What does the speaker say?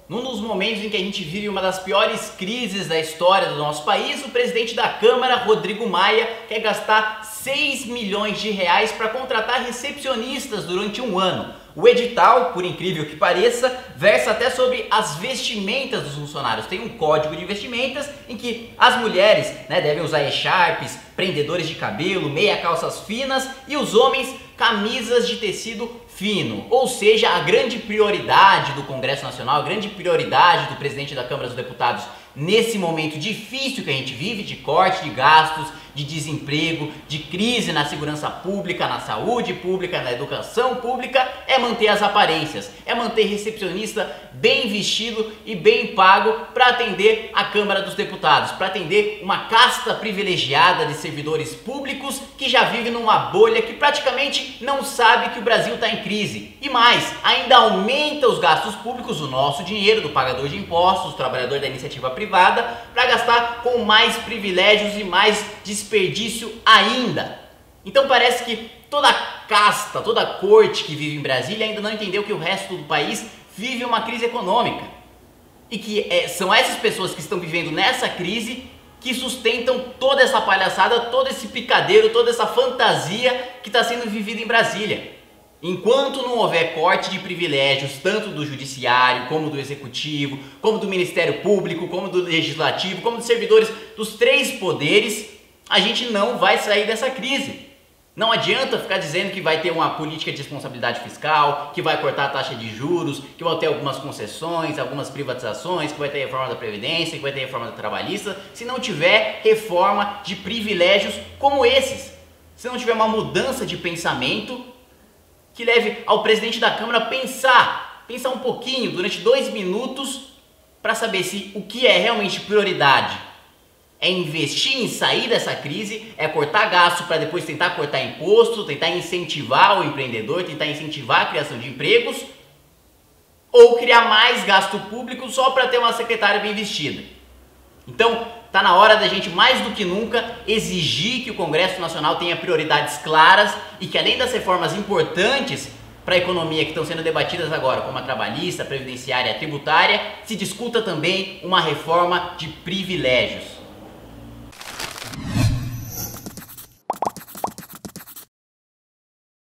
Num dos momentos em que a gente vive uma das piores crises da história do nosso país, o presidente da Câmara, Rodrigo Maia, quer gastar 6 milhões de reais para contratar recepcionistas durante um ano. O edital, por incrível que pareça, versa até sobre as vestimentas dos funcionários. Tem um código de vestimentas em que as mulheres devem usar echarpes, prendedores de cabelo, meia calças finas e os homens camisas de tecido fino. Ou seja, a grande prioridade do Congresso Nacional, a grande prioridade do presidente da Câmara dos Deputados nesse momento difícil que a gente vive, de corte de gastos, de desemprego, de crise na segurança pública, na saúde pública, na educação pública, é manter as aparências, é manter recepcionista bem vestido e bem pago para atender a Câmara dos Deputados, para atender uma casta privilegiada de servidores públicos que já vive numa bolha que praticamente não sabe que o Brasil está em crise. E mais, ainda aumenta os gastos públicos, o nosso dinheiro, do pagador de impostos, do trabalhador da iniciativa privada, para gastar com mais privilégios e mais desperdício ainda. Então parece que toda a casta, toda a corte que vive em Brasília ainda não entendeu que o resto do país vive uma crise econômica. E que são essas pessoas que estão vivendo nessa crise que sustentam toda essa palhaçada, todo esse picadeiro, toda essa fantasia que está sendo vivida em Brasília. Enquanto não houver corte de privilégios, tanto do judiciário, como do executivo, como do Ministério Público, como do legislativo, como dos servidores dos três poderes, a gente não vai sair dessa crise. Não adianta ficar dizendo que vai ter uma política de responsabilidade fiscal, que vai cortar a taxa de juros, que vai ter algumas concessões, algumas privatizações, que vai ter reforma da Previdência, que vai ter reforma da Trabalhista, se não tiver reforma de privilégios como esses. Se não tiver uma mudança de pensamento que leve ao presidente da Câmara a pensar um pouquinho, durante 2 minutos, para saber se o que é realmente prioridade é investir em sair dessa crise, é cortar gasto para depois tentar cortar imposto, tentar incentivar o empreendedor, tentar incentivar a criação de empregos, ou criar mais gasto público só para ter uma secretária bem vestida. Então, está na hora da gente, mais do que nunca, exigir que o Congresso Nacional tenha prioridades claras e que, além das reformas importantes para a economia que estão sendo debatidas agora, como a trabalhista, a previdenciária e a tributária, se discuta também uma reforma de privilégios.